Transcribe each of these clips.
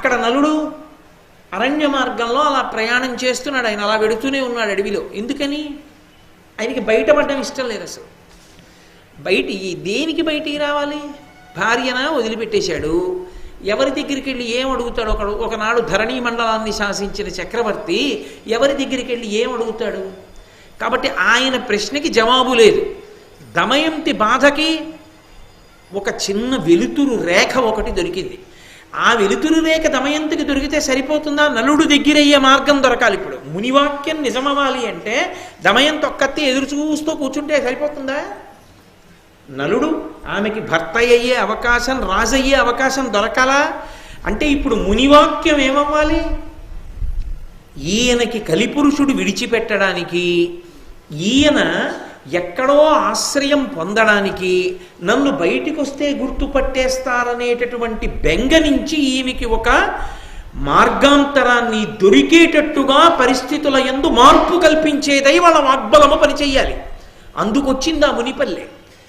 అక్కడ నలుడు అరణ్య మార్గంలో అలా ప్రయాణం చేస్తున్నాడు. ఆయన అలా వెడుతూనే ఉన్నాడు అడవిలో. ఎందుకని? ఆయనకి బయటపడడం ఇష్టం లేదు అసలు. దేనికి బయటికి రావాలి? భార్యన వదిలిపెట్టేశాడు. ఎవరి దగ్గరికి వెళ్ళి ఏం అడుగుతాడు? ఒకనాడు ధరణీ మండలాన్ని శాసించిన చక్రవర్తి ఎవరి దగ్గరికి వెళ్ళి ఏం అడుగుతాడు? కాబట్టి ఆయన ప్రశ్నకి జవాబు లేదు. దమయంతి బాధకి ఒక చిన్న వెలుతురు రేఖ ఒకటి దొరికింది. ఆ వెలుతురు రేఖ దమయంతికి దొరికితే సరిపోతుందా? నలుడు దగ్గరయ్యే మార్గం దొరకాలి. ఇప్పుడు మునివాక్యం నిజమవ్వాలి అంటే దమయంతి ఒక్కత్తి ఎదురు చూస్తూ కూర్చుంటే సరిపోతుందా? నలుడు ఆమెకి భర్త అయ్యే అవకాశం, రాజయ్యే అవకాశం దొరకాలా? అంటే ఇప్పుడు మునివాక్యం ఏమవ్వాలి? ఈయనకి కలిపురుషుడు విడిచిపెట్టడానికి, ఈయన ఎక్కడో ఆశ్రయం పొందడానికి, నన్ను బయటికి వస్తే గుర్తుపట్టేస్తారనేటటువంటి బెంగ నుంచి ఈమెకి ఒక మార్గాంతరాన్ని దొరికేటట్టుగా పరిస్థితుల యందు మార్పు కల్పించేదై వాళ్ళ వాగ్బలము పనిచేయాలి. అందుకొచ్చింది ఆ మునిపల్లె.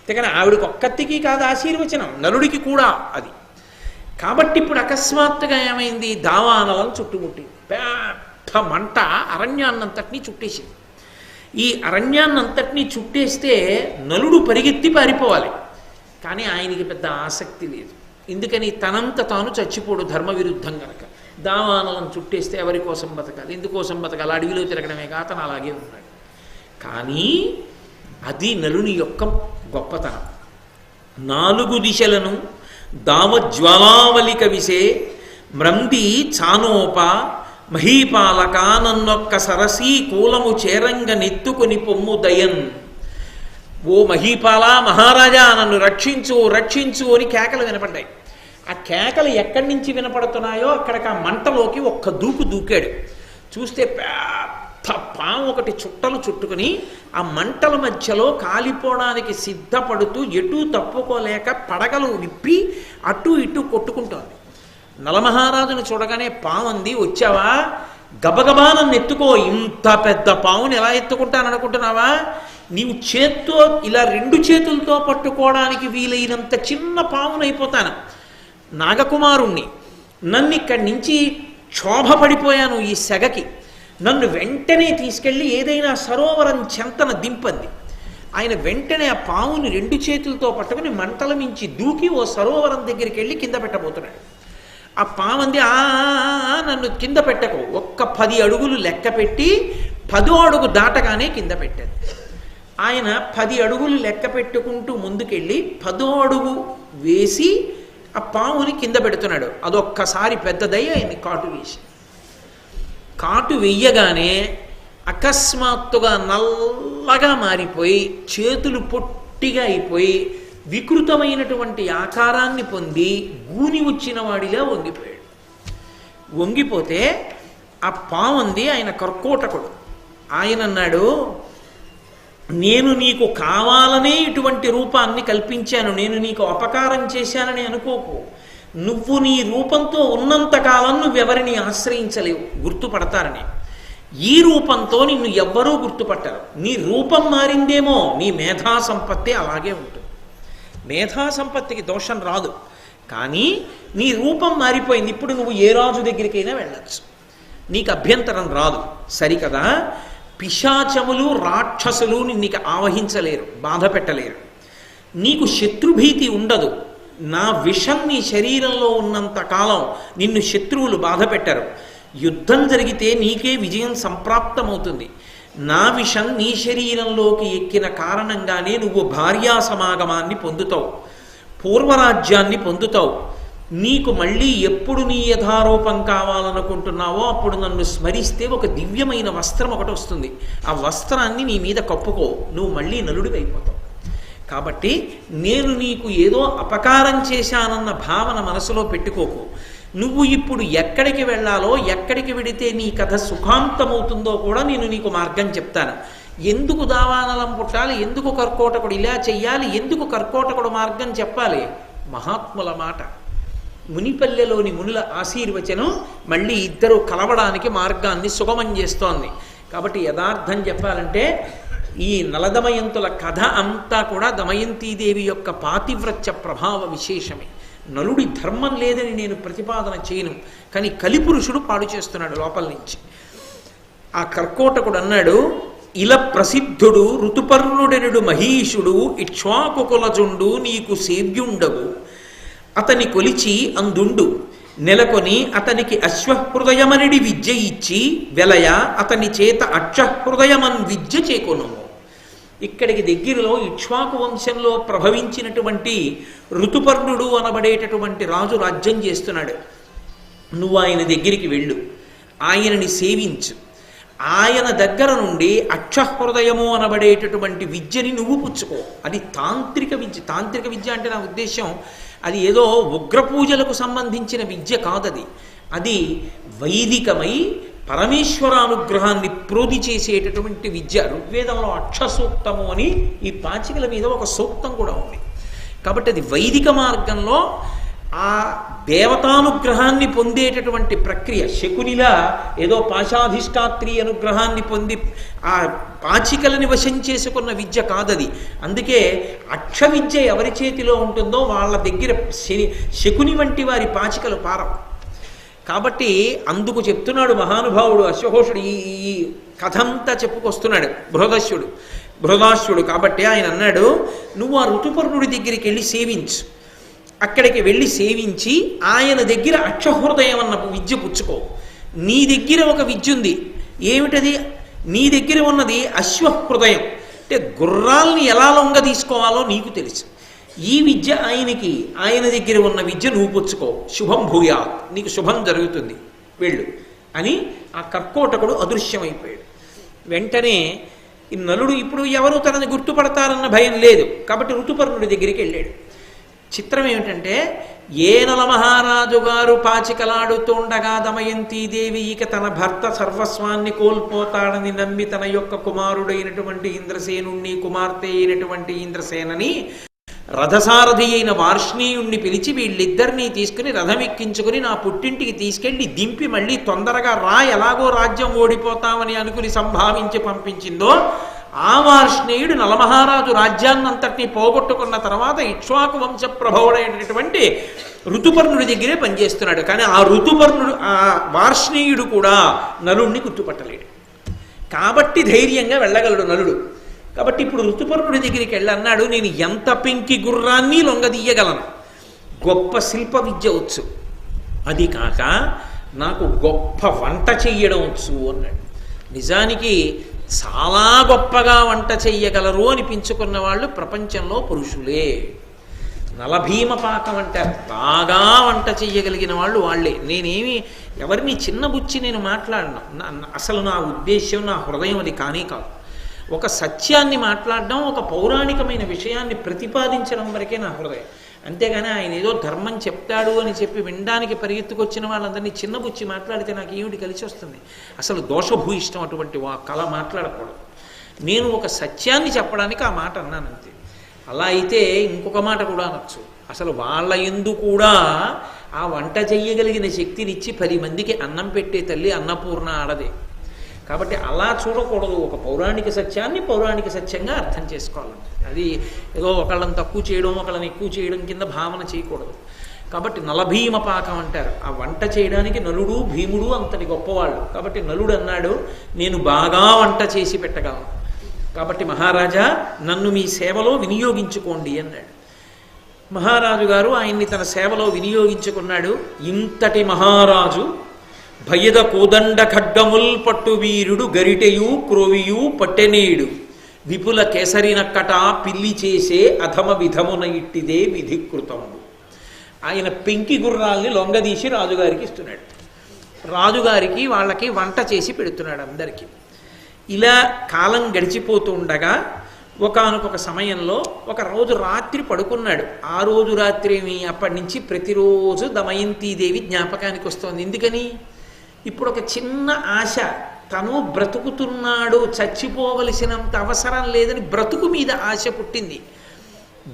కానీ ఆవిడకి ఒక్కత్తికి కాదు ఆశీర్వచనం, నలుడికి కూడా అది. కాబట్టి ఇప్పుడు అకస్మాత్తుగా ఏమైంది? దావానలం చుట్టుముట్టి పెద్ద మంట అరణ్యాన్నంతటినీ చుట్టేసింది. ఈ అరణ్యాన్నంతటినీ చుట్టేస్తే నలుడు పరిగెత్తి పారిపోవాలి. కానీ ఆయనకి పెద్ద ఆసక్తి లేదు. ఎందుకని? తనంత తాను చచ్చిపోడు ధర్మ విరుద్ధం కనుక. దావానలం చుట్టేస్తే ఎవరి కోసం బతకాలి? ఎందుకోసం బతకాలి? అడవిలో తిరగడమే కాక అతను అలాగే ఉన్నాడు. కానీ అది నలుని యొక్క గొప్పతనం. 4 దిశలను దావజ్వాలావలిక విసే మ్రంది చానోప మహీపాలక నన్నొక్క సరసీ కూలము చేరంగ నెత్తుకొని పొమ్ము దయన్. ఓ మహీపాల, మహారాజా నన్ను రక్షించు రక్షించు అని కేకలు వినపడ్డాయి. ఆ కేకలు ఎక్కడి నుంచి వినపడుతున్నాయో అక్కడికి ఆ మంటలోకి ఒక్క దూకాడు. చూస్తే పాము ఒకటి చుట్టలు చుట్టుకుని ఆ మంటల మధ్యలో కాలిపోవడానికి సిద్ధపడుతూ ఎటూ తప్పుకోలేక పడగలు విప్పి అటు ఇటు కొట్టుకుంటోంది. నలమహారాజును చూడగానే పాము అంది, వచ్చావా? గబగబా నన్ను ఎత్తుకో. ఇంత పెద్ద పావుని ఎలా ఎత్తుకుంటాననుకుంటున్నావా? నీవు చేత్తో ఇలా 2 చేతులతో పట్టుకోవడానికి వీలైనంత చిన్న పావునైపోతాను. నాగకుమారుణ్ణి, నన్ను ఇక్కడి నుంచి క్షోభపడిపోయాను ఈ సెగకి. నన్ను వెంటనే తీసుకెళ్ళి ఏదైనా సరోవరం చెంతన దింపంది. ఆయన వెంటనే ఆ పావుని 2 చేతులతో పట్టుకుని మంటల మించి దూకి ఓ సరోవరం దగ్గరికి వెళ్ళి కింద పెట్టబోతున్నాడు. ఆ పావంది, నన్ను కింద పెట్టకు. ఒక్క 10 అడుగులు లెక్క పెట్టి 10వ అడుగు దాటగానే కింద పెట్టాడు. ఆయన 10 అడుగులు లెక్క పెట్టుకుంటూ ముందుకెళ్ళి 10వ అడుగు వేసి ఆ పావుని కింద పెడుతున్నాడు. అదొక్కసారి పెద్దదై ఆయన్ని కాటు వెయ్యగానే అకస్మాత్తుగా నల్లగా మారిపోయి చేతులు పొట్టిగా అయిపోయి వికృతమైనటువంటి ఆకారాన్ని పొంది గూని వచ్చిన వాడిలా వంగిపోయాడు. వంగిపోతే ఆ పావుంది ఆయన కర్కోటకుడు. ఆయన అన్నాడు, నేను నీకు కావాలనే ఇటువంటి రూపాన్ని కల్పించాను, నేను నీకు అపకారం చేశానని అనుకోకు. నువ్వు నీ రూపంతో ఉన్నంతకాలం నువ్వెవరిని ఆశ్రయించలేవు, గుర్తుపడతారని. ఈ రూపంతో నిన్ను ఎవ్వరూ గుర్తుపట్టరు. నీ రూపం మారిందేమో, నీ మేధా సంపత్తి అలాగే ఉంటుంది. మేధా సంపత్తికి దోషం రాదు, కానీ నీ రూపం మారిపోయింది. ఇప్పుడు నువ్వు ఏ రాజు దగ్గరికైనా వెళ్ళచ్చు, నీకు అభ్యంతరం రాదు, సరికదా? పిశాచములు రాక్షసులు నిన్ను ఆవహించలేరు, బాధ పెట్టలేరు. నీకు శత్రుభీతి ఉండదు. నా విషం నీ శరీరంలో ఉన్నంత కాలం నిన్ను శత్రువులు బాధ పెట్టరు. యుద్ధం జరిగితే నీకే విజయం సంప్రాప్తమవుతుంది. నా విషం నీ శరీరంలోకి ఎక్కిన కారణంగానే నువ్వు భార్యా సమాగమాన్ని పొందుతావు, పూర్వరాజ్యాన్ని పొందుతావు. నీకు మళ్ళీ ఎప్పుడు నీ యథారూపం కావాలనుకుంటున్నావో అప్పుడు నన్ను స్మరిస్తే ఒక దివ్యమైన వస్త్రం ఒకటి వస్తుంది. ఆ వస్త్రాన్ని నీ మీద కప్పుకో, నువ్వు మళ్ళీ నలుడివైపోతావు. కాబట్టి నేను నీకు ఏదో అపకారం చేశానన్న భావన మనసులో పెట్టుకోకు. నువ్వు ఇప్పుడు ఎక్కడికి వెళ్ళాలో, ఎక్కడికి వెడితే నీ కథ సుఖాంతమవుతుందో కూడా నేను నీకు మార్గం చెప్తాను. ఎందుకు దావానలం పుట్టాలి, ఎందుకు కర్కోటకుడు ఇలా చెయ్యాలి, ఎందుకు కర్కోటకుడు మార్గం చెప్పాలి? మహాత్ముల మాట, మునిపల్లెలోని మునుల ఆశీర్వచనం మళ్ళీ ఇద్దరు కలవడానికి మార్గాన్ని సుగమం చేస్తోంది. కాబట్టి యథార్థం చెప్పాలంటే ఈ నలదమయంతుల కథ అంతా కూడా దమయంతీదేవి యొక్క పాతివ్రత్య ప్రభావ విశేషమే. నలుడి ధర్మం లేదని నేను ప్రతిపాదన చేయను, కానీ కలిపురుషుడు పాడు చేస్తున్నాడు లోపల నుంచి. ఆ కర్కోటకుడు అన్నాడు, ఇలా ప్రసిద్ధుడు ఋతుపర్ణుడెనుడు మహీషుడు ఇక్ష్వాకుకులజుండు నీకు సేవ్యుండవు, అతని కొలిచి అందుండు నెలకొని అతనికి అశ్వహృదయమనిడి విద్య ఇచ్చి వెలయ అతని చేత అక్షహృదయమన్ విద్య చేకొను. ఇక్కడికి దగ్గరలో ఇక్ష్వాకు వంశంలో ప్రభవించినటువంటి ఋతుపర్ణుడు అనబడేటటువంటి రాజు రాజ్యం చేస్తున్నాడు. నువ్వు ఆయన దగ్గరికి వెళ్ళు, ఆయనని సేవించు, ఆయన దగ్గర నుండి అక్షహృదయము అనబడేటటువంటి విద్యని నువ్వు పుచ్చుకో. అది తాంత్రిక విద్య. తాంత్రిక విద్య అంటే నా ఉద్దేశం అది ఏదో ఉగ్ర పూజలకు సంబంధించిన విద్య కాదది. అది వైదికమై పరమేశ్వరానుగ్రహాన్ని ప్రోధి చేసేటటువంటి విద్య. ఋగ్వేదంలో అక్షసూక్తము అని ఈ పాచికల మీద ఒక సూక్తం కూడా ఉంది. కాబట్టి అది వైదిక మార్గంలో ఆ దేవతానుగ్రహాన్ని పొందేటటువంటి ప్రక్రియ. శకునిలా ఏదో పాశాధిష్టాత్రి అనుగ్రహాన్ని పొంది ఆ పాచికలని వశం చేసుకున్న విద్య కాదది. అందుకే అక్ష విద్య ఎవరి చేతిలో ఉంటుందో వాళ్ళ దగ్గర శకుని వంటి వారి పాచికలు పారవు. కాబట్టి అందుకు చెప్తున్నాడు మహానుభావుడు అశ్వఘోషుడు. ఈ కథంతా చెప్పుకొస్తున్నాడు బృహదాశ్వుడు. కాబట్టి ఆయన అన్నాడు, నువ్వు ఆ ఋతుపర్ణుడి దగ్గరికి వెళ్ళి సేవించు. అక్కడికి వెళ్ళి సేవించి ఆయన దగ్గర అక్షహృదయం అన్న విద్య పుచ్చుకో. నీ దగ్గర ఒక విద్య ఉంది. ఏమిటది? నీ దగ్గర ఉన్నది అశ్వహృదయం. అంటే గుర్రాల్ని ఎలా లొంగ తీసుకోవాలో నీకు తెలుసు. ఈ విద్య ఆయన దగ్గర ఉన్న విద్య నువ్వు పుచ్చుకో. శుభం భూయాత్, నీకు శుభం జరుగుతుంది, వెళ్ళు అని ఆ కర్కోటకుడు అదృశ్యమైపోయాడు. వెంటనే ఈ నలుడు ఇప్పుడు ఎవరు తనని గుర్తుపడతారన్న భయం లేదు కాబట్టి ఋతుపర్ణుడి దగ్గరికి వెళ్ళాడు. చిత్రం ఏమిటంటే, ఏ నలమహారాజు గారు పాచికలాడుతుండగా దమయంతీదేవి ఇక తన భర్త సర్వస్వాన్ని కోల్పోతాడని నమ్మి తన యొక్క కుమారుడైనటువంటి ఇంద్రసేనుణ్ణి, కుమార్తె అయినటువంటి ఇంద్రసేనని, రథసారథి అయిన వార్ష్ణేయుణ్ణి పిలిచి వీళ్ళిద్దరినీ తీసుకుని రథమెక్కించుకుని నా పుట్టింటికి తీసుకెళ్లి దింపి మళ్ళీ తొందరగా రా, ఎలాగో రాజ్యం ఓడిపోతామని అనుకుని సంభావించి పంపించిందో, ఆ వార్ష్ణేయుడు నలమహారాజు రాజ్యాన్నంతటినీ పోగొట్టుకున్న తర్వాత ఇక్ష్వాకు వంశ ప్రభవుడైనటువంటి ఋతుపర్ణుడి దగ్గరే పనిచేస్తున్నాడు. కానీ ఆ వార్ష్ణేయుడు కూడా నలుణ్ణి గుర్తుపట్టలేడు. కాబట్టి ధైర్యంగా వెళ్ళగలడు నలుడు. కాబట్టి ఇప్పుడు ఋతుపర్ణుడి దగ్గరికి వెళ్ళన్నాడు, నేను ఎంత పెంకి గుర్రాన్ని లొంగదీయగలను, గొప్ప శిల్ప విద్య వచ్చు, అది కాక నాకు గొప్ప వంట చెయ్యడం వచ్చు అన్నాడు. నిజానికి చాలా గొప్పగా వంట చెయ్యగలరు అనిపించుకున్న వాళ్ళు ప్రపంచంలో పురుషులే. నలభీమ పాకం అంటారు, బాగా వంట చెయ్యగలిగిన వాళ్ళు వాళ్ళే. నేనేమి ఎవరిని చిన్నబుచ్చి నేను మాట్లాడను. అసలు నా ఉద్దేశ్యం, నా హృదయం అది కానీ కాదు. ఒక సత్యాన్ని మాట్లాడడం, ఒక పౌరాణికమైన విషయాన్ని ప్రతిపాదించడం వరకే నా హృదయం. అంతేగాని ఆయన ఏదో ధర్మం చెప్తాడు అని చెప్పి వినడానికి పరిగెత్తుకొచ్చిన వాళ్ళందరినీ చిన్నబుచ్చి మాట్లాడితే నాకు ఏమిటి కలిసి వస్తుంది? అసలు దోషభూయిష్టం అటువంటి కళ మాట్లాడకూడదు. నేను ఒక సత్యాన్ని చెప్పడానికి ఆ మాట అన్నాను అంతే. అలా అయితే ఇంకొక మాట కూడా అనొచ్చు, అసలు వాళ్ళ యందు కూడా ఆ వంట చెయ్యగలిగిన శక్తినిచ్చి 10 మందికి అన్నం పెట్టే తల్లి అన్నపూర్ణ ఆడదే. కాబట్టి అలా చూడకూడదు. ఒక పౌరాణిక సత్యాన్ని పౌరాణిక సత్యంగా అర్థం చేసుకోవాలంటే అది ఏదో ఒకళ్ళని తక్కువ చేయడం, ఒకళ్ళని ఎక్కువ చేయడం కింద భావన చేయకూడదు. కాబట్టి నలభీమ పాకం అంటారు. ఆ వంట చేయడానికి నలుడు భీముడు అంతటి గొప్పవాళ్ళు. కాబట్టి నలుడు అన్నాడు, నేను బాగా వంట చేసి పెట్టగలను, కాబట్టి మహారాజా నన్ను మీ సేవలో వినియోగించుకోండి అన్నాడు. మహారాజు గారు ఆయన్ని తన సేవలో వినియోగించుకున్నాడు. ఇంతటి మహారాజు భయద కోదండ ఖడ్గముల్ పట్టు వీరుడు గరిటెయు క్రోవియు పట్టెనేయుడు విపుల కేసరినక్కట పిల్లి చేసే అధమ విధమున ఇట్టిదే విధికృతము. ఆయన పెంకి గుర్రాల్ని లొంగదీసి రాజుగారికి ఇస్తున్నాడు. రాజుగారికి వాళ్ళకి వంట చేసి పెడుతున్నాడు అందరికీ. ఇలా కాలం గడిచిపోతూ ఉండగా ఒకానొక సమయంలో ఒక రోజు రాత్రి పడుకున్నాడు. ఆ రోజు రాత్రి అప్పటి నుంచి ప్రతిరోజు దమయంతీదేవి జ్ఞాపకానికి వస్తోంది. ఎందుకని? ఇప్పుడు ఒక చిన్న ఆశ, తను బ్రతుకుతున్నాడు, చచ్చిపోవలసినంత అవసరం లేదని బ్రతుకు మీద ఆశ పుట్టింది.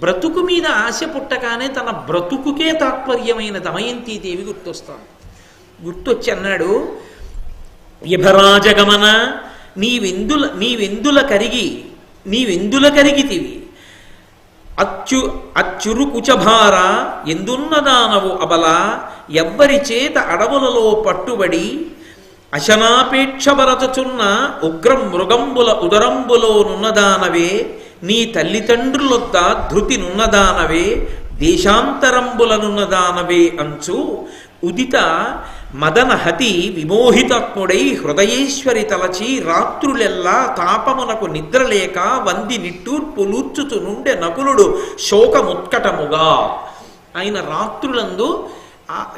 బ్రతుకు మీద ఆశ పుట్టగానే తన బ్రతుకుకే తాత్పర్యమైన దమయంతీదేవి గుర్తొచ్చి అన్నాడు, వ్యభరాజగమన నీవెందుల కరిగితివి, అచ్చురుకుచభార ఎందున్నదానవు అబల ఎవ్వరి చేత అడవులలో పట్టుబడి అశనాపేక్షబరచుచున్న ఉగ్రం మృగంబుల ఉదరంబులోనున్నదానవే నీ తల్లిదండ్రులొద్ద ధృతి నున్నదానవే దేశాంతరంబులనున్నదానవే అంచు ఉదిత మదనహతి విమోహితాత్ముడై హృదయేశ్వరి తలచి రాత్రులెల్లా తాపమునకు నిద్రలేక వంది నిట్టూర్పులూర్చుచు నుండే నకులుడు శోకముత్కటముగా. ఆయన రాత్రులందు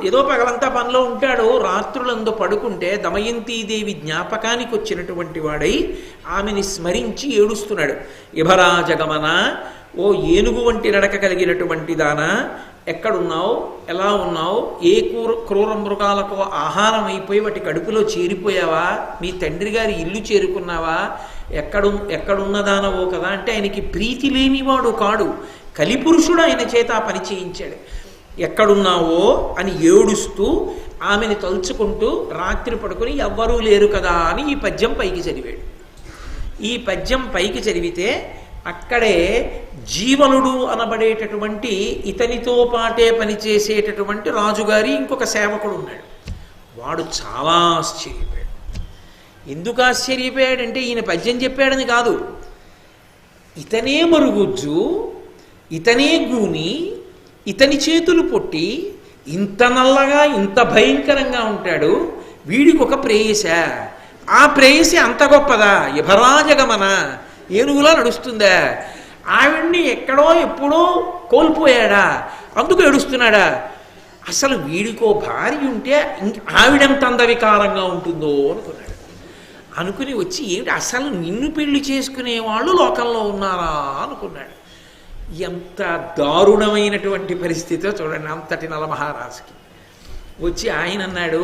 ఏదో పగలంతా పనిలో ఉంటాడు, రాత్రులందు పడుకుంటే దమయంతీదేవి జ్ఞాపకానికి వచ్చినటువంటి వాడై ఆమెని స్మరించి ఏడుస్తున్నాడు. యభరాజగమన, ఓ ఏనుగు వంటి నడక కలిగినటువంటి దానా, ఎక్కడున్నావు, ఎలా ఉన్నావు, ఏ క్రూర మృగాలకు ఆహారం అయిపోయి వాటి కడుపులో చేరిపోయావా, మీ తండ్రి గారి ఇల్లు చేరుకున్నావా, ఎక్కడున్నదానవో కదా అంటే ఆయనకి ప్రీతి లేనివాడు కాడు, కలిపురుషుడు ఆయన చేత ఆ పని చేయించాడు. ఎక్కడున్నావో అని ఏడుస్తూ ఆమెని తలుచుకుంటూ రాత్రి పడుకుని ఎవ్వరూ లేరు కదా అని ఈ పద్యం పైకి చదివాడు. ఈ పద్యం పైకి చదివితే అక్కడే జీవనుడు అనబడేటటువంటి ఇతనితో పాటే పనిచేసేటటువంటి రాజుగారి ఇంకొక సేవకుడు ఉన్నాడు. వాడు చాలా ఆశ్చర్యపోయాడు. ఎందుకు ఆశ్చర్యపోయాడంటే ఈయన పద్యం చెప్పాడని కాదు, ఇతనే మరుగుజ్జు, ఇతనే గూని, ఇతని చేతులు పొట్టి, ఇంత నల్లగా ఇంత భయంకరంగా ఉంటాడు, వీడికి ఒక ప్రేయస, ఆ ప్రేయసి అంత గొప్పదా, యభరాజగమన, ఏనుగులా నడుస్తుందా, ఆవిడ్ని ఎక్కడో ఎప్పుడో కోల్పోయాడా అందుకు ఏడుస్తున్నాడా, అసలు వీడికో భార్య ఉంటే ఆవిడెంత అందవికారంగా ఉంటుందో అనుకున్నాడు. అనుకుని వచ్చి ఏమిటి అసలు నిన్ను పెళ్లి చేసుకునేవాళ్ళు లోకంలో ఉన్నారా అనుకున్నాడు. ఎంత దారుణమైనటువంటి పరిస్థితితో చూడండి అంతటి నలమహారాజుకి. వచ్చి ఆయన అన్నాడు,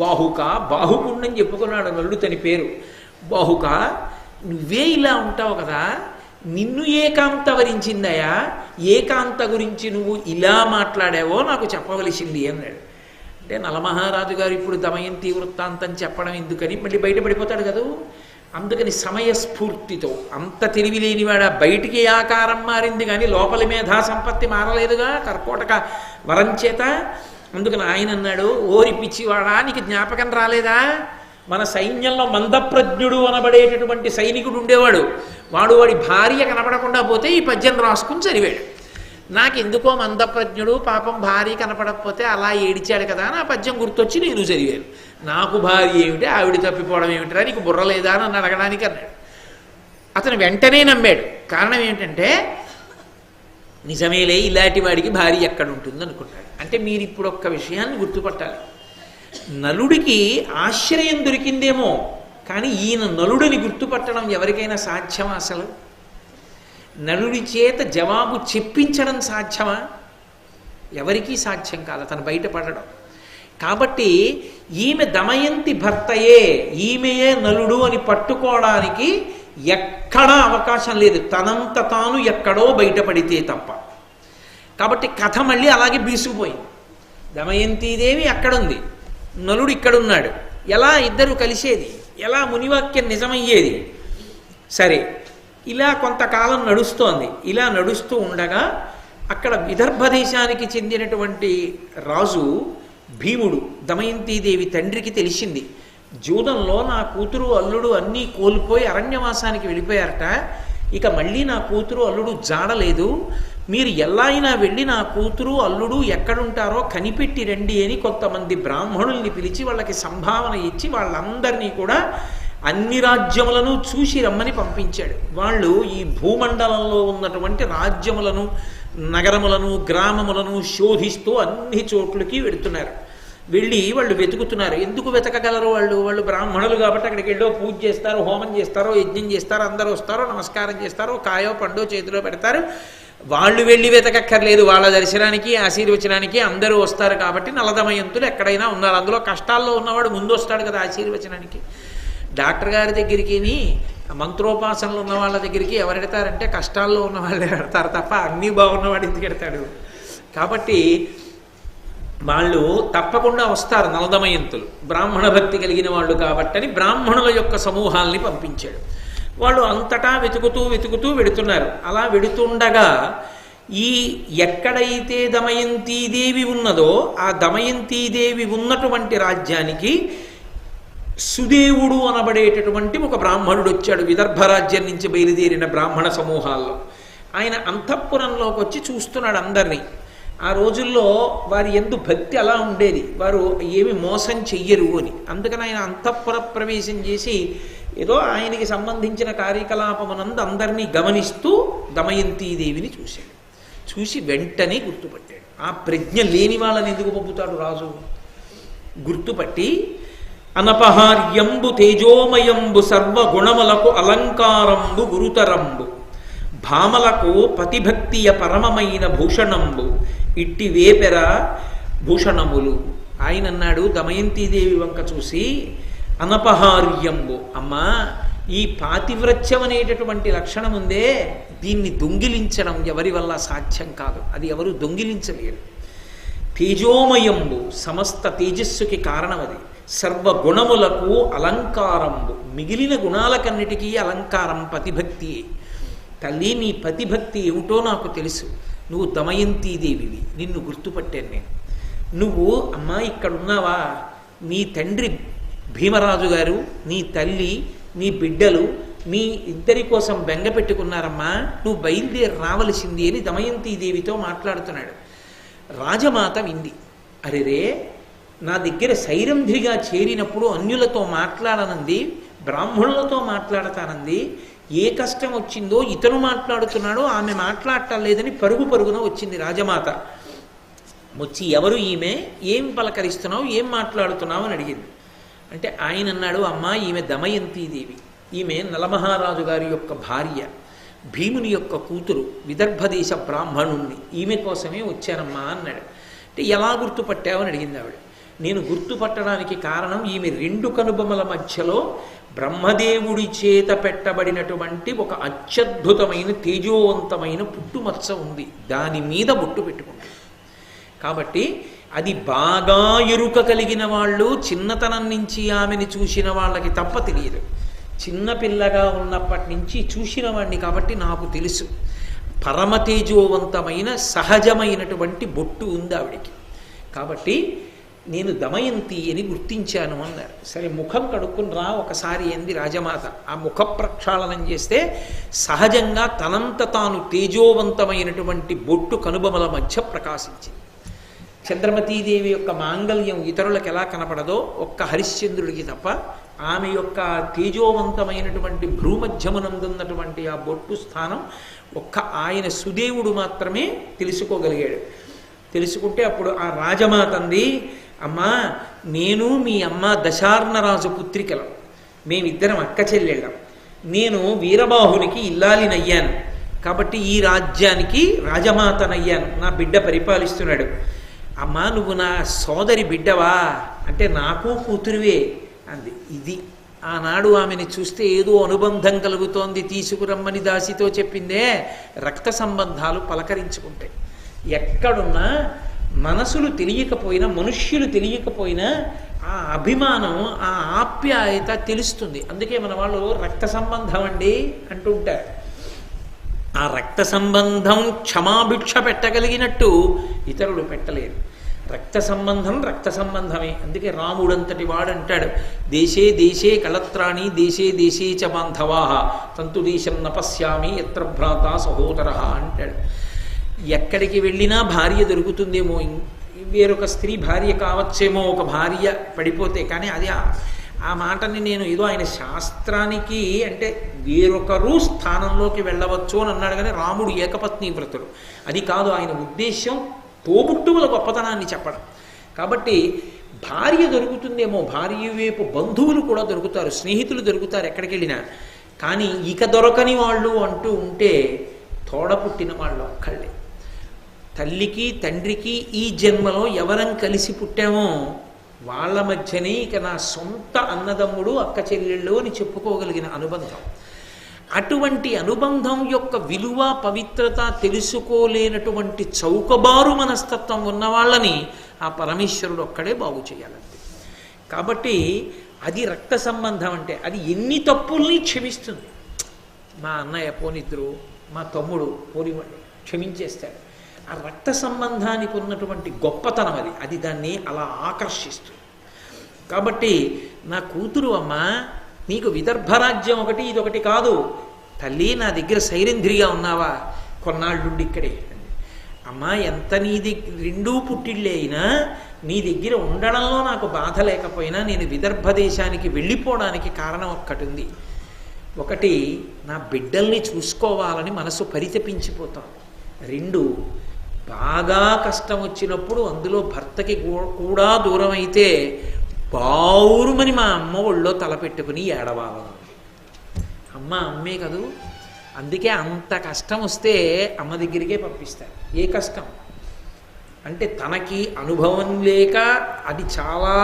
బాహుక, బాహుకుండని చెప్పుకున్నాడు నలుడు తని పేరు. బాహుక, నువ్వే ఇలా ఉంటావు కదా, నిన్ను ఏకాంత వరించిందయా, ఏకాంత గురించి నువ్వు ఇలా మాట్లాడావో నాకు చెప్పవలసింది అన్నాడు. అంటే నలమహారాజు గారు ఇప్పుడు దమయంతి వృత్తాంతం చెప్పడం ఎందుకని మళ్ళీ బయటపడిపోతాడు కదా, అందుకని సమయస్ఫూర్తితో అంత తెలివిలేనివాడ బయటికి ఆకారం మారింది కానీ లోపలి మేధా సంపత్తి మారలేదుగా కర్కోటక వరం చేత. అందుకని ఆయన అన్నాడు, ఓరి పిచ్చివాడా, నీకు జ్ఞాపకం రాలేదా, మన సైన్యంలో మందప్రజ్ఞుడు అనబడేటటువంటి సైనికుడు ఉండేవాడు, వాడి భార్య కనపడకుండా పోతే ఈ పద్యం రాసుకుని చదివాడు. నాకెందుకో మందప్రజ్ఞుడు పాపం భార్య కనపడకపోతే అలా ఏడిచాడు కదా నా పద్యం గుర్తొచ్చి నేను చదివాను. నాకు భార్య ఏమిటి, ఆవిడ తప్పిపోవడం ఏమిటిరా, నీకు బుర్ర లేదా అని అడగడానికి అన్నాడు. అతను వెంటనే నమ్మాడు. కారణం ఏంటంటే నిజమేలే, ఇలాంటి వాడికి భార్య ఎక్కడ ఉంటుంది అనుకున్నాడు. అంటే మీరు ఇప్పుడు ఒక్క విషయాన్ని గుర్తుపట్టాలి, నలుడికి ఆశ్రయం దొరికిందేమో కానీ ఈయన నలుడిని గుర్తుపట్టడం ఎవరికైనా సాధ్యమా? అసలు నలుడి చేత జవాబు చెప్పించడం సాధ్యమా? ఎవరికీ సాధ్యం కాదు అతను బయటపడడం. కాబట్టి ఈమె దమయంతి భర్తయే, ఈమెయే నలుడు అని పట్టుకోవడానికి ఎక్కడా అవకాశం లేదు, తనంత తాను ఎక్కడో బయటపడితే తప్ప. కాబట్టి కథ మళ్ళీ అలాగే బీసుకుపోయింది. దమయంతీదేవి అక్కడుంది, నలుడు ఇక్కడున్నాడు, ఎలా ఇద్దరు కలిసేది, ఎలా మునివాక్యం నిజమయ్యేది? సరే, ఇలా కొంతకాలం నడుస్తోంది. ఇలా నడుస్తూ ఉండగా అక్కడ విదర్భ దేశానికి చెందినటువంటి రాజు భీముడు దమయంతీదేవి తండ్రికి తెలిసింది, జూదంలో నా కూతురు అల్లుడు అన్నీ కోల్పోయి అరణ్యవాసానికి వెళ్ళిపోయారట, ఇక మళ్ళీ నా కూతురు అల్లుడు జాడలేదు, మీరు ఎలా అయినా వెళ్ళి నా కూతురు అల్లుడు ఎక్కడుంటారో కనిపెట్టి రండి అని కొంతమంది బ్రాహ్మణుల్ని పిలిచి వాళ్ళకి సంభావన ఇచ్చి వాళ్ళందరినీ కూడా అన్ని రాజ్యములను చూసి రమ్మని పంపించాడు. వాళ్ళు ఈ భూమండలంలో ఉన్నటువంటి రాజ్యములను, నగరములను, గ్రామములను శోధిస్తూ అన్ని చోట్లకి వెళుతున్నారు. వెళ్ళి వాళ్ళు వెతుకుతున్నారు. ఎందుకు వెతకగలరు? వాళ్ళు బ్రాహ్మణులు కాబట్టి అక్కడికి వెళ్ళో పూజ చేస్తారు, హోమం చేస్తారో, యజ్ఞం చేస్తారో, అందరూ వస్తారో, నమస్కారం చేస్తారో, కాయో పండో చేతిలో పెడతారు. వాళ్ళు వెళ్ళి వెతకక్కర్లేదు, వాళ్ళ దర్శనానికి ఆశీర్వచనానికి అందరూ వస్తారు. కాబట్టి నలదమయంతులు ఎక్కడైనా ఉన్నారు. అందులో కష్టాల్లో ఉన్నవాడు ముందు వస్తాడు కదా ఆశీర్వచనానికి. డాక్టర్ గారి దగ్గరికి, మంత్రోపాసనలు ఉన్న వాళ్ళ దగ్గరికి ఎవరు ఎడతారంటే కష్టాల్లో ఉన్న వాళ్ళే ఎడతారు తప్ప అన్నీ బాగున్నవాడు ఎందుకు ఎడతాడు? కాబట్టి వాళ్ళు తప్పకుండా వస్తారు నలదమయంతులు, బ్రాహ్మణ భక్తి కలిగిన వాళ్ళు కాబట్టని బ్రాహ్మణుల యొక్క సమూహాల్ని పంపించాడు. వాళ్ళు అంతటా వెతుకుతూ వెతుకుతూ వెడుతున్నారు. అలా వెడుతుండగా ఈ ఎక్కడైతే దమయంతీదేవి ఉన్నదో ఆ దమయంతీదేవి ఉన్నటువంటి రాజ్యానికి సుదేవుడు అనబడేటటువంటి ఒక బ్రాహ్మణుడు వచ్చాడు. విదర్భ రాజ్యం నుంచి బయలుదేరిన బ్రాహ్మణ సమూహాల్లో ఆయన అంతఃపురంలోకి వచ్చి చూస్తున్నాడు అందరినీ. ఆ రోజుల్లో వారి యందు భక్తి అలా ఉండేది, వారు ఏమి మోసం చెయ్యరు అని. అందుకని ఆయన అంతఃపుర ప్రవేశం చేసి ఏదో ఆయనకి సంబంధించిన కార్యకలాపమునందు అందరినీ గమనిస్తూ దమయంతీదేవిని చూశాడు. చూసి వెంటనే గుర్తుపట్టాడు. ఆ ప్రజ్ఞ లేని వాళ్ళని ఎందుకు పంపుతాడు రాజు? గుర్తుపట్టి అనపహార్యంబు తేజోమయంబు సర్వగుణములకు అలంకారంబు గురుతరంబు భామలకు పతిభక్తియ పరమమైన భూషణంబు ఇట్టి వేపెర భూషణములు. ఆయన అన్నాడు దమయంతీదేవి వంక చూసి, అనపహార్యంబు, అమ్మా ఈ పాతివ్రత్యం అనేటటువంటి లక్షణం ఉందే, దీన్ని దొంగిలించడం ఎవరి వల్ల సాధ్యం కాదు, అది ఎవరు దొంగిలించలేరు. తేజోమయంబు, సమస్త తేజస్సుకి కారణం అది. సర్వగుణములకు అలంకారంబు, మిగిలిన గుణాలకన్నిటికీ అలంకారం పతిభక్తియే. తల్లి, నీ పతిభక్తి ఏమిటో నాకు తెలుసు. నువ్వు దమయంతీదేవివి, నిన్ను గుర్తుపట్టాను నేను. నువ్వు అమ్మా ఇక్కడున్నావా? నీ తండ్రి భీమరాజు గారు, నీ తల్లి, నీ బిడ్డలు మీ ఇద్దరి కోసం బెంగ పెట్టుకున్నారమ్మా, నువ్వు బయలుదేరి రావలసింది అని దమయంతీదేవితో మాట్లాడుతున్నాడు. రాజమాత వింది. అరెరే, నా దగ్గర సైరంధ్రిగా చేరినప్పుడు అన్యులతో మాట్లాడనంది, బ్రాహ్మణులతో మాట్లాడతానంది. ఏ కష్టం వచ్చిందో ఇతను మాట్లాడుతున్నాడో ఆమె మాట్లాడటం లేదని పరుగు పరుగున వచ్చింది రాజమాత. వచ్చి ఎవరు ఈమె, ఏం పలకరిస్తున్నావు, ఏం మాట్లాడుతున్నావు అని అడిగింది. అంటే ఆయన అన్నాడు, అమ్మా ఈమె దమయంతీదేవి, ఈమె నలమహారాజు గారి యొక్క భార్య, భీముని యొక్క కూతురు, విదర్భదేశ బ్రాహ్మణుణ్ణి, ఈమె కోసమే వచ్చానమ్మా అన్నాడు. అంటే ఎలా గుర్తుపట్టావని అడిగింది ఆవిడ. నేను గుర్తుపట్టడానికి కారణం ఈమె రెండు కనుబొమల మధ్యలో బ్రహ్మదేవుడి చేత పెట్టబడినటువంటి ఒక అత్యద్భుతమైన తేజోవంతమైన పుట్టుమచ్చ ఉంది, దాని మీద బొట్టు పెట్టుకుంటుంది. కాబట్టి అది బాగా ఎరుక కలిగిన వాళ్ళు, చిన్నతనం నుంచి ఆమెని చూసిన వాళ్ళకి తప్ప తెలియదు. చిన్నపిల్లగా ఉన్నప్పటి నుంచి చూసిన వాడిని కాబట్టి నాకు తెలుసు. పరమ తేజోవంతమైన సహజమైనటువంటి బొట్టు ఉంది ఆవిడికి. కాబట్టి నేను దమయంతి అని గుర్తించాను అన్నారు. సరే ముఖం కడుక్కుని రా ఒకసారి అంది రాజమాత. ఆ ముఖ ప్రక్షాళనం చేస్తే సహజంగా తనంత తాను తేజోవంతమైనటువంటి బొట్టు కనుబొమల మధ్య ప్రకాశించింది. చంద్రమతీదేవి యొక్క మాంగళ్యం ఇతరులకు ఎలా కనపడదో ఒక్క హరిశ్చంద్రుడికి తప్ప ఆమె యొక్క తేజోవంతమైనటువంటి భ్రూమధ్యమునందున్నటువంటి ఆ బొట్టు స్థానం ఒక్క ఆయన సుదేవుడు మాత్రమే తెలుసుకోగలిగాడు. తెలుసుకుంటే అప్పుడు ఆ రాజమాత అంది, అమ్మా నేను మీ అమ్మ దశార్ణరాజు పుత్రికలం, మేమిద్దరం అక్క చెల్లెళ్ళం. నేను వీరబాహునికి ఇల్లాలినయ్యాను కాబట్టి ఈ రాజ్యానికి రాజమాతనయ్యాను, నా బిడ్డ పరిపాలిస్తున్నాడు. అమ్మా నువ్వు నా సోదరి బిడ్డవా అంటే నాకు కూతురువే అంది. ఇది ఆనాడు ఆమెని చూస్తే ఏదో అనుబంధం కలుగుతోంది, తీసుకురమ్మని దాసితో చెప్పిందే. రక్త సంబంధాలు పలకరించుకుంటాయి. ఎక్కడున్నా మనసులు తెలియకపోయినా, మనుష్యులు తెలియకపోయినా ఆ అభిమానం, ఆ ఆప్యాయత తెలుస్తుంది. అందుకే మన వాళ్ళు రక్త సంబంధం అండి అంటుంటారు. ఆ రక్త సంబంధం క్షమాభిక్ష పెట్టగలిగినట్టు ఇతరులు పెట్టలేరు. రక్త సంబంధం రక్త సంబంధమే. అందుకే రాముడంతటి వాడంటాడు, దేశే దేశే కళత్రాణి దేశే దేశే చ బాంధవా తంతు దేశం నపశ్యామి ఎత్ర భ్రాత సహోదర అంటాడు. ఎక్కడికి వెళ్ళినా భార్య దొరుకుతుందేమో, వేరొక స్త్రీ భార్య కావచ్చేమో ఒక భార్య పడిపోతే. కానీ అది ఆ మాటని నేను ఏదో ఆయన శాస్త్రానికి అంటే వేరొకరు స్థానంలోకి వెళ్ళవచ్చు అని అన్నాడు. కానీ రాముడు ఏకపత్ని వ్రతుడు, అది కాదు ఆయన ఉద్దేశ్యం. తోబుట్టువుల గొప్పతనాన్ని చెప్పడం. కాబట్టి భార్య దొరుకుతుందేమో, భార్య వైపు బంధువులు కూడా దొరుకుతారు, స్నేహితులు దొరుకుతారు ఎక్కడికి వెళ్ళినా. కానీ ఇక దొరకని వాళ్ళు అంటూ ఉంటే తోడ పుట్టిన వాళ్ళు ఒక్కళ్ళే. తల్లికి తండ్రికి ఈ జన్మలో ఎవరం కలిసి పుట్టామో వాళ్ళ మధ్యనే ఇక నా సొంత అన్నదమ్ముడు అక్క చెల్లెళ్ళు అని చెప్పుకోగలిగిన అనుబంధం. అటువంటి అనుబంధం యొక్క విలువ పవిత్రత తెలుసుకోలేనటువంటి చౌకబారు మనస్తత్వం ఉన్న వాళ్ళని ఆ పరమేశ్వరుడు ఒక్కడే బాగు చేయాలంటే. కాబట్టి అది రక్త సంబంధం. అంటే అది ఎన్ని తప్పుల్ని క్షమిస్తుంది. మా అన్నయ్య పోనిద్దరు, మా తమ్ముడు పోనివ్వండి, క్షమించేస్తాడు. ఆ రక్త సంబంధానికి ఉన్నటువంటి గొప్పతనం అది దాన్ని అలా ఆకర్షిస్తుంది. కాబట్టి నా కూతురు అమ్మ, నీకు విదర్భరాజ్యం ఒకటి ఇదొకటి కాదు. తల్లి, నా దగ్గర సైరంధ్రిగా ఉన్నావా, కొన్నాళ్ళుండి ఇక్కడే. అమ్మ, ఎంత నీది రెండూ పుట్టిళ్ళే అయినా నీ దగ్గర ఉండడంలో నాకు బాధ లేకపోయినా నేను విదర్భ దేశానికి వెళ్ళిపోవడానికి కారణం ఒక్కటి ఉంది. ఒకటి, నా బిడ్డల్ని చూసుకోవాలని మనసు పరితపించిపోతాను. రెండు, బాగా కష్టం వచ్చినప్పుడు అందులో భర్తకి కూడా దూరం అయితే బావురుమని మా అమ్మ ఒళ్ళో తలపెట్టుకుని ఏడవాలి. అమ్మ అమ్మే కదూ, అందుకే అంత కష్టం వస్తే అమ్మ దగ్గరికే పంపిస్తారు. ఏ కష్టం అంటే తనకి అనుభవం లేక అది చాలా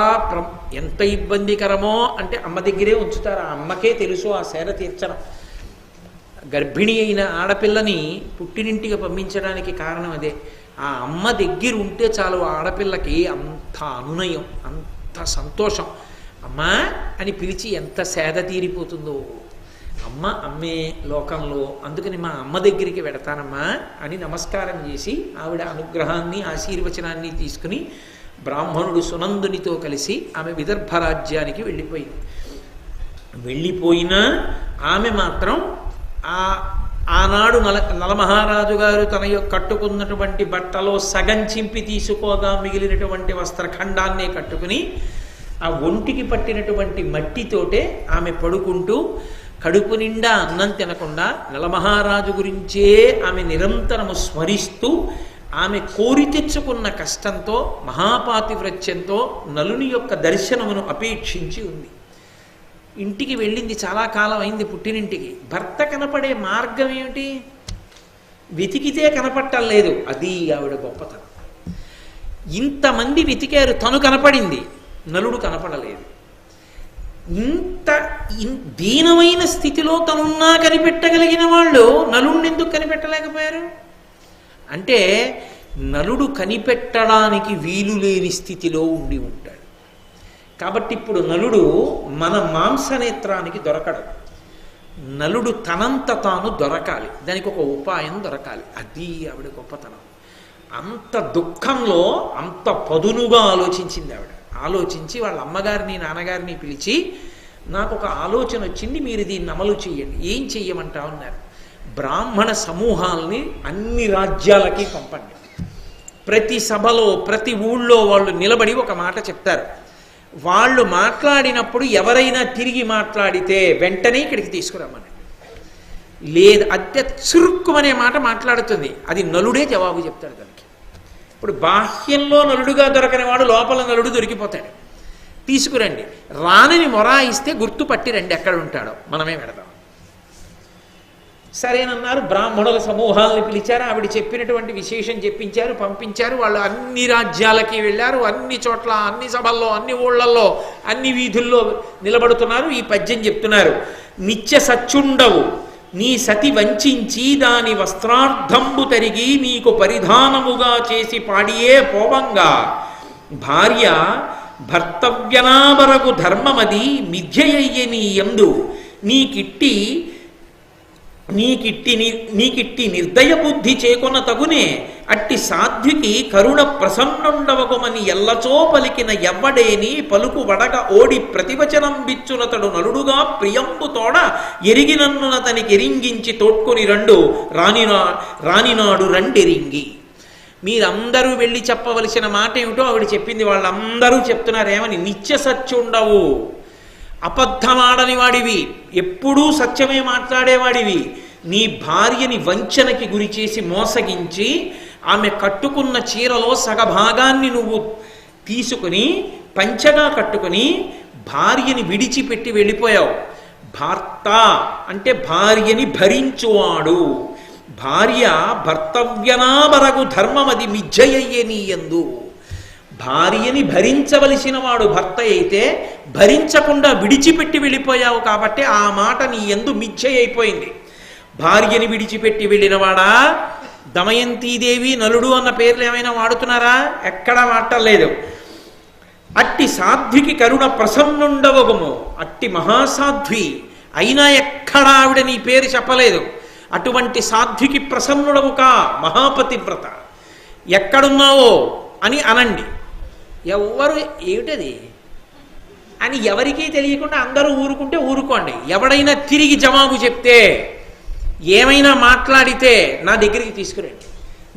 ఎంత ఇబ్బందికరమో అంటే అమ్మ దగ్గరే ఉంచుతారు. ఆ అమ్మకే తెలుసు ఆ సేద తీర్చడం. గర్భిణి అయిన ఆడపిల్లని పుట్టినింటికి పంపించడానికి కారణం అదే. ఆ అమ్మ దగ్గర ఉంటే చాలు ఆడపిల్లకి అంత అనునయం, అంత సంతోషం. అమ్మా అని పిలిచి ఎంత సేద తీరిపోతుందో. అమ్మ అమ్మే లోకంలో, అందుకని మా అమ్మ దగ్గరికి వెడతానమ్మా అని నమస్కారం చేసి ఆవిడ అనుగ్రహాన్ని ఆశీర్వచనాన్ని తీసుకుని బ్రాహ్మణుడు సునందునితో కలిసి ఆమె విదర్భ రాజ్యానికి వెళ్ళిపోయింది. వెళ్ళిపోయినా ఆమె మాత్రం ఆనాడు నలమహారాజు గారు తన కట్టుకున్నటువంటి బట్టలో సగం చింపి తీసుకోగా మిగిలినటువంటి వస్త్రఖండాన్నే కట్టుకుని ఆ ఒంటికి పట్టినటువంటి మట్టితోటే ఆమె పడుకుంటూ కడుపు నిండా అన్నం తినకుండా నలమహారాజు గురించే ఆమె నిరంతరము స్మరిస్తూ ఆమె కోరి తెచ్చుకున్న కష్టంతో మహాపాతివ్రత్యంతో నలుని యొక్క దర్శనమును అపేక్షించి ఉంది. ఇంటికి వెళ్ళింది, చాలా కాలం అయింది పుట్టినింటికి. భర్త కనపడే మార్గం ఏమిటి? వెతికితే కనపట్టలేదు. అది ఆవిడ గొప్పతనం. ఇంతమంది వెతికారు, తను కనపడింది, నలుడు కనపడలేదు. ఇంత దీనమైన స్థితిలో తనున్నా కనిపెట్టగలిగిన వాళ్ళు నలుడిని ఎందుకు కనిపెట్టలేకపోయారు? అంటే నలుడు కనిపెట్టడానికి వీలు లేని స్థితిలో ఉండి ఉంటాడు. కాబట్టి ఇప్పుడు నలుడు మన మాంసనేత్రానికి దొరకడు. నలుడు తనంత తాను దొరకాలి, దానికి ఒక ఉపాయం దొరకాలి. అది ఆవిడ గొప్పతనం. అంత దుఃఖంలో అంత పదునుగా ఆలోచించింది ఆవిడ. ఆలోచించి వాళ్ళ అమ్మగారిని నాన్నగారిని పిలిచి, నాకు ఒక ఆలోచన వచ్చింది, మీరు దీన్ని అమలు చెయ్యండి. ఏం చెయ్యమంటా ఉన్నారు? బ్రాహ్మణ సమూహాల్ని అన్ని రాజ్యాలకి పంపండి. ప్రతి సభలో ప్రతి ఊళ్ళో వాళ్ళు నిలబడి ఒక మాట చెప్తారు. వాళ్ళు మాట్లాడినప్పుడు ఎవరైనా తిరిగి మాట్లాడితే వెంటనే ఇక్కడికి తీసుకురమ్మని. లేదు, అద్దె చురుక్కుమనే మాట మాట్లాడుతుంది, అది నలుడే జవాబు చెప్తాడు దానికి. ఇప్పుడు బాహ్యంలో నలుడుగా దొరకని వాడు లోపల నలుడు దొరికిపోతాడు. తీసుకురండి. రానని మొరాయిస్తే గుర్తుపట్టి రండి, ఎక్కడ ఉంటాడో మనమే పెడదాం. సరేనన్నారు. బ్రాహ్మణుల సమూహాలను పిలిచారు. ఆవిడ చెప్పినటువంటి విశేషం చెప్పించారు, పంపించారు. వాళ్ళు అన్ని రాజ్యాలకి వెళ్ళారు. అన్ని చోట్ల, అన్ని సభల్లో, అన్ని ఊళ్ళల్లో, అన్ని వీధుల్లో నిలబడుతున్నారు. ఈ పద్యం చెప్తున్నారు. నిత్య సత్యుండవు నీ సతి వంచించి దాని వస్త్రార్థంబు తరిగి నీకు పరిధానముగా చేసి పాడియే పోవంగా భార్య భర్తవ్యనావరకు ధర్మమది మిథ్యయ్య నీ యందు నీకిట్టి నిర్దయ బుద్ధి చేకొన తగునే అట్టి సాధ్వికి కరుణ ప్రసన్నుండవగుమని ఎల్లచో పలికిన ఎవ్వడేని పలుకు వడగ ఓడి ప్రతివచనం బిచ్చునతడు నలుడుగా ప్రియంబుతోడ ఎరిగినన్నునతనికి ఎరింగించి తోడ్కొని రండు రానినాడు రండెరింగి. మీరందరూ వెళ్ళి చెప్పవలసిన మాట ఏమిటో ఆవిడ చెప్పింది. వాళ్ళందరూ చెప్తున్నారు ఏమని? నిత్య సత్యుండవు, అబద్ధమాడని వాడివి, ఎప్పుడూ సత్యమే మాట్లాడేవాడివి. నీ భార్యని వంచనకి గురి చేసి మోసగించి ఆమె కట్టుకున్న చీరలో సగభాగాన్ని నువ్వు తీసుకుని పంచగా కట్టుకుని భార్యని విడిచిపెట్టి వెళ్ళిపోయావు. భర్త అంటే భార్యని భరించువాడు. భార్య భర్తవ్యనావరకు ధర్మమది మిథ్యయ్యే నీ యందు. భార్యని భరించవలసిన వాడు భర్త అయితే భరించకుండా విడిచిపెట్టి వెళ్ళిపోయావు కాబట్టి ఆ మాట నీ యందు మిథ్య అయిపోయింది. భార్యని విడిచిపెట్టి వెళ్ళినవాడా? దమయంతీదేవి, నలుడు అన్న పేర్లు ఏమైనా వాడుతున్నారా? ఎక్కడా వాడలేదు. అట్టి సాధ్వికి కరుణ ప్రసన్నుండవగుము, అట్టి మహాసాధ్వి అయినా ఎక్కడా ఆవిడ నీ పేరు చెప్పలేదు. అటువంటి సాధ్వికి ప్రసన్నుడవు కా మహాపతివ్రత, ఎక్కడున్నావో అని అనండి. ఎవ్వరు ఏమిటది అని ఎవరికీ తెలియకుండా అందరూ ఊరుకుంటే ఊరుకోండి. ఎవడైనా తిరిగి జవాబు చెప్తే, ఏమైనా మాట్లాడితే నా దగ్గరికి తీసుకురండి.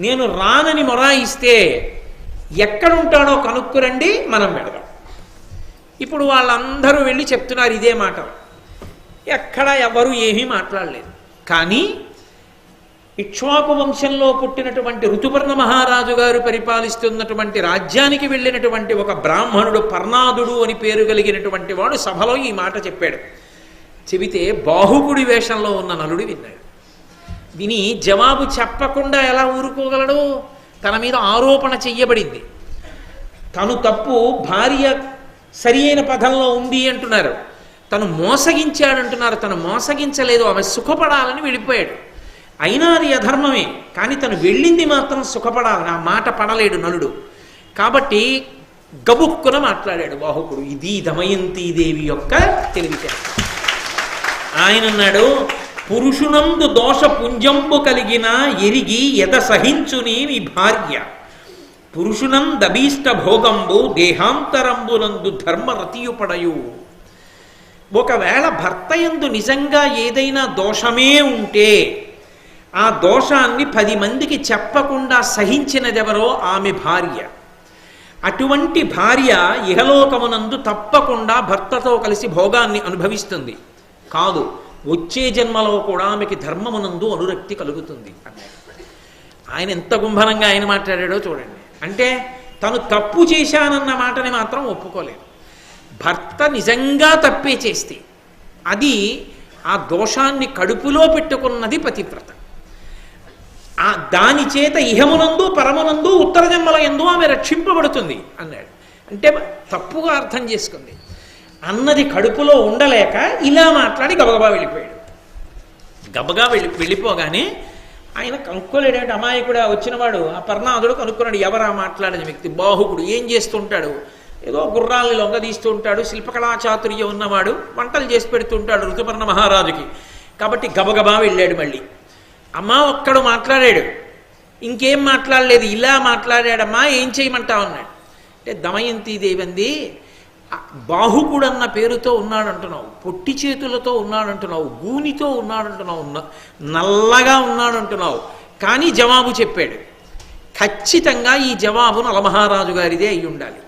నేను రానని మొరాయిస్తే ఎక్కడుంటాడో కనుక్కురండి, మనం వెళదాం. ఇప్పుడు వాళ్ళందరూ వెళ్ళి చెప్తున్నారు ఇదే మాట. ఎక్కడ ఎవరు ఏమీ మాట్లాడలేదు. కానీ ఇక్ష్వాకు వంశంలో పుట్టినటువంటి ఋతుపర్ణ మహారాజు గారు పరిపాలిస్తున్నటువంటి రాజ్యానికి వెళ్ళినటువంటి ఒక బ్రాహ్మణుడు పర్ణాదుడు అని పేరు కలిగినటువంటి వాడు సభలో ఈ మాట చెప్పాడు. చెబితే బాహుకుడి వేషంలో ఉన్న నలుడు విన్నాడు. విని జవాబు చెప్పకుండా ఎలా ఊరుకోగలడు? తన మీద ఆరోపణ చెయ్యబడింది. తను తప్పు, భార్య సరి అయిన పదంలో ఉంది అంటున్నారు. తను మోసగించాడంటున్నారు. తను మోసగించలేదు, ఆమె సుఖపడాలని వెళ్ళిపోయాడు. అయినా అది అధర్మమే, కానీ తను వెళ్ళింది మాత్రం సుఖపడాలని ఆ మాట పడలేడు నలుడు. కాబట్టి గబుక్కున మాట్లాడాడు బాహుకుడు. ఇది దమయంతీదేవి యొక్క తెలివితేట. ఆయన అన్నాడు, పురుషునందు దోష పుంజంబు కలిగిన ఎరిగి ఎద సహించుని నీ భార్య, పురుషునందభీష్ట భోగంబు దేహాంతరంబునందు ధర్మరతియుపడయు. ఒకవేళ భర్త యందు నిజంగా ఏదైనా దోషమే ఉంటే ఆ దోషాన్ని 10 మందికి చెప్పకుండా సహించినదెవరో ఆమె భార్య. అటువంటి భార్య ఇహలోకమునందు తప్పకుండా భర్తతో కలిసి భోగాన్ని అనుభవిస్తుంది. కాదు, వచ్చే జన్మలో కూడా ఆమెకి ధర్మమునందు అనురక్తి కలుగుతుంది అన్నాడు. ఆయన ఎంత గుంభనంగా ఆయన మాట్లాడాడో చూడండి. అంటే తను తప్పు చేశానన్న మాటని మాత్రం ఒప్పుకోలేదు. భర్త నిజంగా తప్పే చేస్తే అది ఆ దోషాన్ని కడుపులో పెట్టుకున్నది పతివ్రత. దాని చేత ఇహమునందు పరమునందు ఉత్తర జన్మల యందు ఆమె రక్షింపబడుతుంది అన్నాడు. అంటే తప్పుగా అర్థం చేసుకుంది. అన్నది కడుపులో ఉండలేక ఇలా మాట్లాడి గబగబా వెళ్ళిపోయాడు. గబగా వెళ్ళిపోగానే ఆయన కనుక్కోలేడు. అమాయకుడు వచ్చినవాడు ఆ పర్ణాదుడు కనుక్కున్నాడు, ఎవరా మాట్లాడిన వ్యక్తి? బాహుకుడు. ఏం చేస్తుంటాడు? ఏదో గుర్రాలని లొంగదీస్తూ ఉంటాడు, శిల్పకళా చాతుర్యం ఉన్నవాడు, వంటలు చేసి పెడుతుంటాడు ఋతుపర్ణ మహారాజుకి. కాబట్టి గబగబా వెళ్ళాడు. మళ్ళీ అమ్మా ఒక్కడు మాట్లాడాడు, ఇంకేం మాట్లాడలేదు, ఇలా మాట్లాడాడమ్మా, ఏం చేయమంటావు అన్నాడు. అంటే దమయంతీదేవి అంది, బాహుకుడన్న పేరుతో ఉన్నాడంటున్నావు, పొట్టి చేతులతో ఉన్నాడంటున్నావు, గూనితో ఉన్నాడంటున్నావు, నల్లగా ఉన్నాడంటున్నావు, కానీ జవాబు చెప్పాడు. ఖచ్చితంగా ఈ జవాబు నలమహారాజు గారిదే అయి ఉండాలి.